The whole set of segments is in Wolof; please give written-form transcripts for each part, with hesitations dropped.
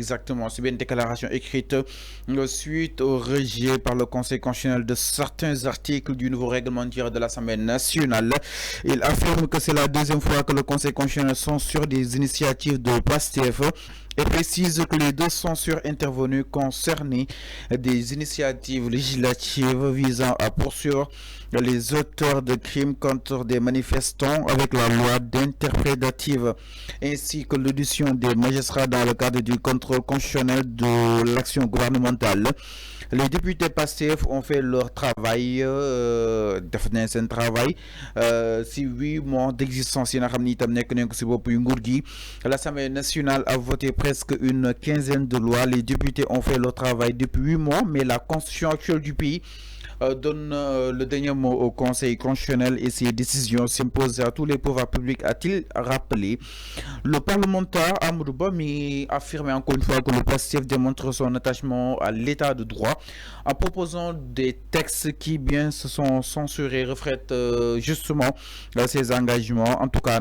exactement. C'est bien une déclaration écrite suite au rejet par le Conseil constitutionnel de certains articles du nouveau règlement intérieur de l'Assemblée nationale. Il affirme que c'est la deuxième fois que le Conseil constitutionnel censure des initiatives de PASTEF et précise que les deux censures intervenues concernaient des initiatives législatives visant à poursuivre les auteurs de crimes contre des manifestants avec la loi d'interprétative ainsi que l'audition des magistrats dans le cadre du contrôle constitutionnel de l'action gouvernementale. Les députés passifs ont fait leur travail, si 8 mois d'existence, l'Assemblée nationale a voté presque une quinzaine de lois. Les députés ont fait leur travail depuis 8 mois, mais la constitution actuelle du pays donne le dernier mot au Conseil constitutionnel et ses décisions s'imposent à tous les pouvoirs publics, a-t-il rappelé. Le parlementaire Amadou Ba a affirmé encore une fois que le PASTEF démontre son attachement à l'état de droit en proposant des textes qui bien se sont censurés reflètent justement ses engagements. En tout cas,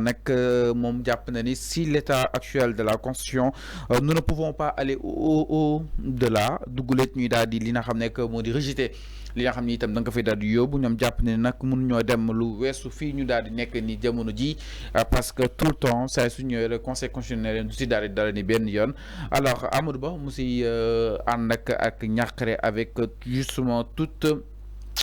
si l'état actuel de la constitution, nous ne pouvons pas aller au-delà du goulet ñuy daal di li nga xam ne que moo di rejeté li nga xam ni itam da nga ko fay daal di yóbbu ñoom jàpp ne nag mun ñoo dem lu weesu fii ñu daal di nekk ni jamono ji parce que tout le temps saa su ñëwee le conseil constitutionnel du si daal di dara ni benn yoon. Alors Amadou Ba mu si ànd ak ñàkkare avec justement toute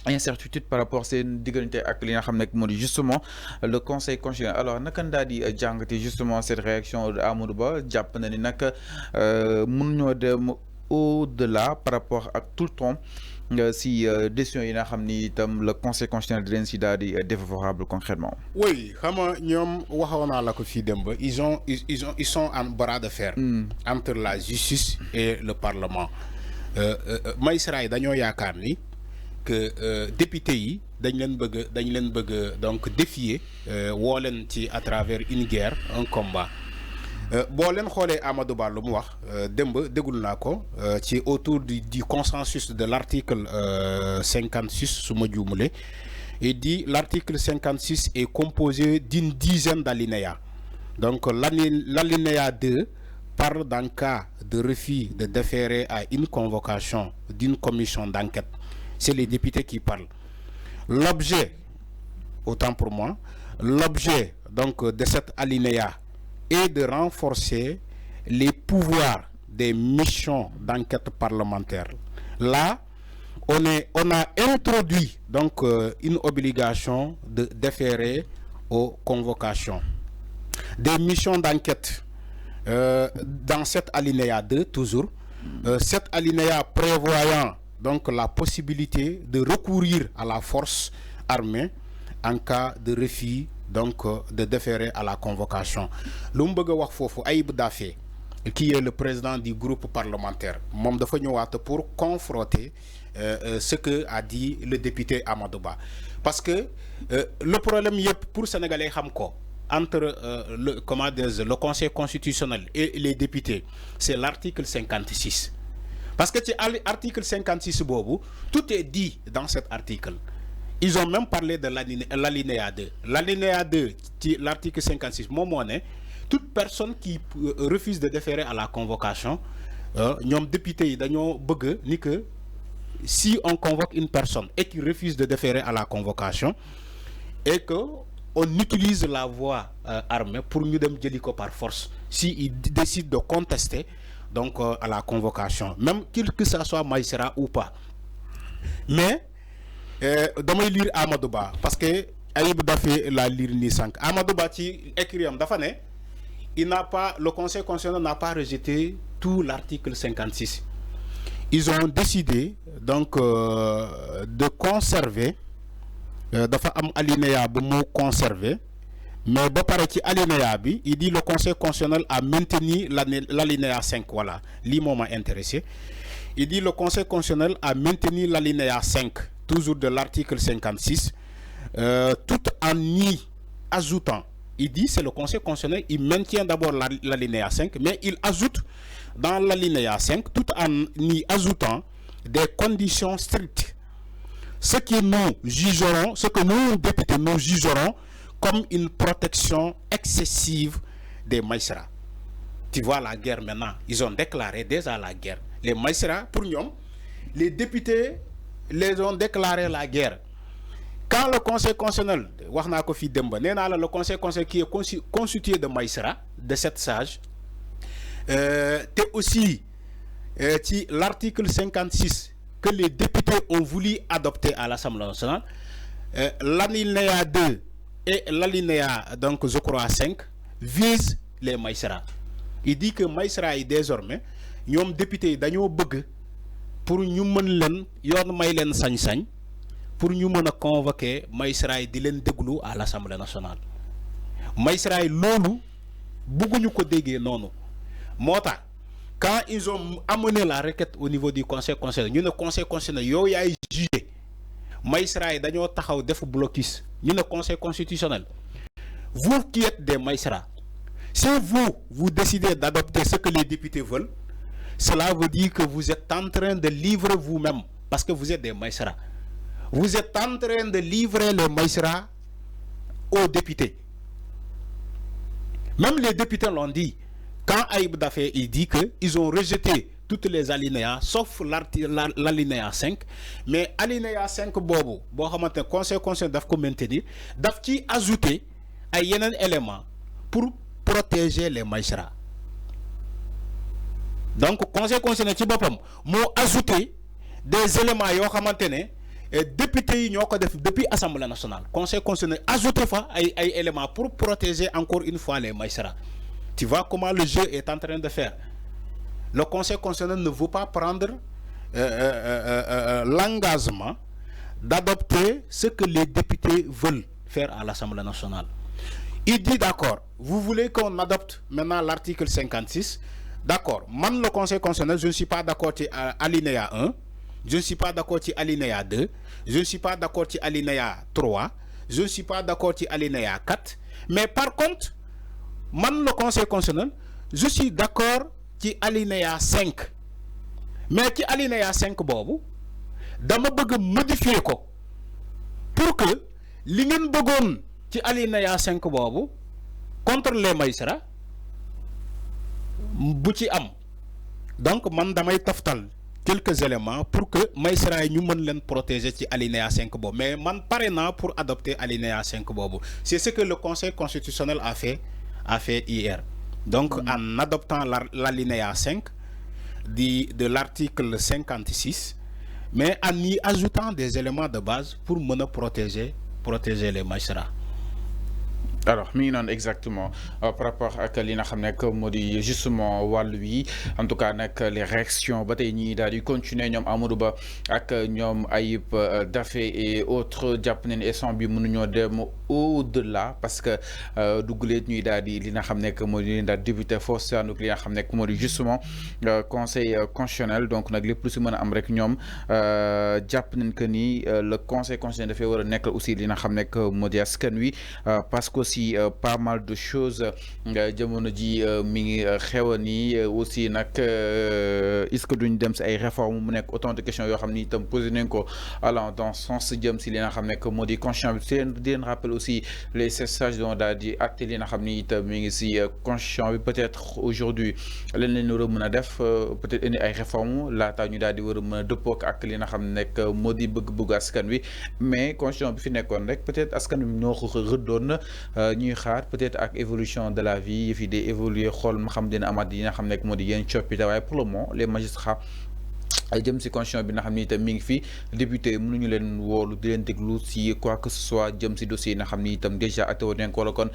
incertitude par rapport à ces diggante ak li nga xam ne moo di justement le conseil constitutionnel. Alors naka daal di jàngate justement cette réaction de Amadou Ba jàpp na ni nag mun ñoo dem au-delà par rapport à tout le temps si décision yi nga xam ni itam le conseil constitutionnel di leen si daal di défavorable concrètement. Oui, xam nga ñoom waxoon naa la ko fii démb ils sont en bras de fer entre la justice et le parlement. magistrat yi dañoo yaakaar ni que député yi dañ leen bëgg donc défier woo leen ci à travers une guerre un combat. boo leen xoolee Amadou Ba lu mu wax démb déglu naa ko ci autour du consensus de l'article 56 su ma juumulee. Il dit l'article 56 est composé d'une dizaine d'alinéas. Donc l'alinéa 2 parle d'un cas de refus de déférer à une convocation d'une commission d'enquête. C'est les députés qui parlent. L'objet, autant pour moi, l'objet donc de cet alinéa est de renforcer les pouvoirs des missions d'enquête parlementaire. Là, on a introduit donc une obligation de déférer aux convocations. Des missions d'enquête dans cet alinéa 2 toujours, cet alinéa prévoyant donc la possibilité de recourir à la force armée en cas de refus donc de déférer à la convocation. Lu mu bëgg a wax foofu Ayib Daffé qui est le président du groupe parlementaire moom dafa ñëwaat pour confronter ce que a dit le député Amadou Ba parce que le problème yëpp pour sénégalais xam ko entre le conseil constitutionnel et les députés c'est l'article 56 parce que ci article 56 boobu tout est dit dans cet article. Ils ont même parlé de l'alinéa 2. L'alinéa 2, l'article 56, toute personne qui refuse de déférer à la convocation, nous députés, ni que si on convoque une personne et qu'il refuse de déférer à la convocation, et qu'on utilise la voie armée pour nous donner par force, s'il décide de contester donc, à la convocation, même que ça soit magistrat ou pas. Mais damay lire Amadou Ba parce que Ayib Daffé la lire ni sank Amadou Ba ci écrit am dafa né le conseil constitutionnel n'a pas rejeté tout l'article 56. Ils ont décidé donc de conserver dafa am alinéa bu mu conserver mais ba paré ci alinéa bi il dit le conseil constitutionnel a maintenu l'alinéa 5 voilà li moma intéressé. Il dit le conseil constitutionnel a maintenu l'alinéa 5 toujours de l'article 56, tout en y ajoutant, il dit c'est le conseil constitutionnel, il maintient d'abord l'alinéa 5, mais il ajoute dans l'alinéa 5, tout en y ajoutant des conditions strictes. Ce que nous députés nous jugerons comme une protection excessive des magistrats. tu vois la guerre maintenant. Ils ont déclaré déjà la guerre. Les magistrats, pour nous, les députés les ont déclaré la guerre. Quand le Conseil constitutionnel, le Conseil constitutionnel qui est constitué de magistrats, de 7 sages, c'est aussi l'article 56 que les députés ont voulu adopter à l'Assemblée nationale, l'alinéa 2 et l'alinéa, donc je crois 5, visent les magistrats. Il dit que les magistrats, désormais, nous députés, nous bëgg pour nous pour nous convoquer magistrats di len déglu à l'Assemblée nationale. Magistrats lolu bëgguñu ko déggé noonu. Mota quand ils ont amené la requête au niveau du Conseil constitutionnel, ñu ne Conseil constitutionnel yow yaay jugé. Magistrats dañoo taxaw def blocus. Ñu ne Conseil constitutionnel. Vous qui êtes des magistrats, si vous décidez d'adopter ce que les députés veulent, cela veut dire que vous êtes en train de livrer vous-même parce que vous êtes des magistrats. Vous êtes en train de livrer les magistrats aux députés. Même les députés l'ont dit. Quand Aïb Dafé il dit qu'ils ont rejeté toutes les alinéas, sauf l'alinéa 5. Mais alinéa 5, bobo, le Conseil constitutionnel doit maintenir, doit ajouter un élément pour protéger les magistrats. Donc, le Conseil constitutionnel a ajouté des éléments et députés depuis l'Assemblée nationale. Le Conseil constitutionnel a ajouté des éléments pour protéger encore une fois les magistrats. Tu vois comment le jeu est en train de faire. Le Conseil constitutionnel ne veut pas prendre l'engagement d'adopter ce que les députés veulent faire à l'Assemblée nationale. Il dit d'accord, vous voulez qu'on adopte maintenant l'article 56. D'accord, moi le Conseil constitutionnel, je ne suis pas d'accord avec alinéa 1, je ne suis pas d'accord avec alinéa 2, je ne suis pas d'accord avec alinéa 3, je ne suis pas d'accord avec alinéa 4, mais par contre, moi le Conseil constitutionnel, je suis d'accord avec alinéa 5. Mais qui alinéa 5 bobu, dama bëgg modifier ko pour que li ngeen bëggoon ci alinéa 5 bobu contre les magistrats bu ci am. Donc man damay taftal quelques éléments pour que magistrats yi ñu mën leen protéger ci alinéa 5 bobu, mais man paré na pour adopter alinéa 5 bobu. C'est ce que le Conseil constitutionnel a fait hier. Donc en adoptant l'alinéa 5 de l'article 56, mais en y ajoutant des éléments de base pour protéger les magistrats. Alors exactement par rapport à li nga xam nekk justement wàllu wi en tout cas les réactions ba tey ñii daal di continuer ñoom Amadou Ba ak ñoom Ayib Daffé et autres jàpp nañ instant bi mënuñoo dem au-delà parce que dugguleet ñuy daal di li nga xam nekk daal débuté force li nga xam nekk justement conseil constitutionnel. Donc nag lépp lu si mën a am rek ñoom jàpp nañ que ni le conseil constitutionnel dafay war a nekk aussi li nga xam nekk askan wi parce que aussi pas mal de choses jamono ji mi ngi xewani aussi nak est-ce que duñ dem ci ay réformes mu nek autant de questions yo xamni itam posé nañ ko allant dans sens jëm ci li nga xam nekk modi constitution bi di rappel aussi les sages dont daal di acté li nga xamni itam mi ngi ci constitution bi peut-être aujourd'hui leen leen war a mën a def peut-être indi ay réformes laata ñu daal di war a mën a dëppoo ak li nga xam nekk modi bëgg-bëgg askan wi mais constitution bi fi nekkoon rek peut-être askan wi ñoo ko rëddoon ñuy xaar peut-être ak évolution de la vie fi di évoluer xool ma xam dina amaat yi nga xam nekk moo di yéen coppite waaye pour le moment les magistrats jëm si constitution bi nga xam ni itam mi ngi fi député mënuñu leen woolu di leen déglu si quoi que ce soit jëm si dossier yi nga xam ni itam déjà attewo nañ ko wala kon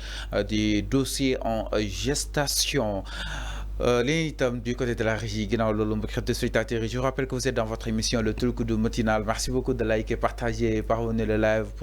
des dossiers en gestation. Du côté de la régie, je vous rappelle que vous êtes dans votre émission Le Truc du Matinal. Merci beaucoup de liker, partager, parvenir le live pour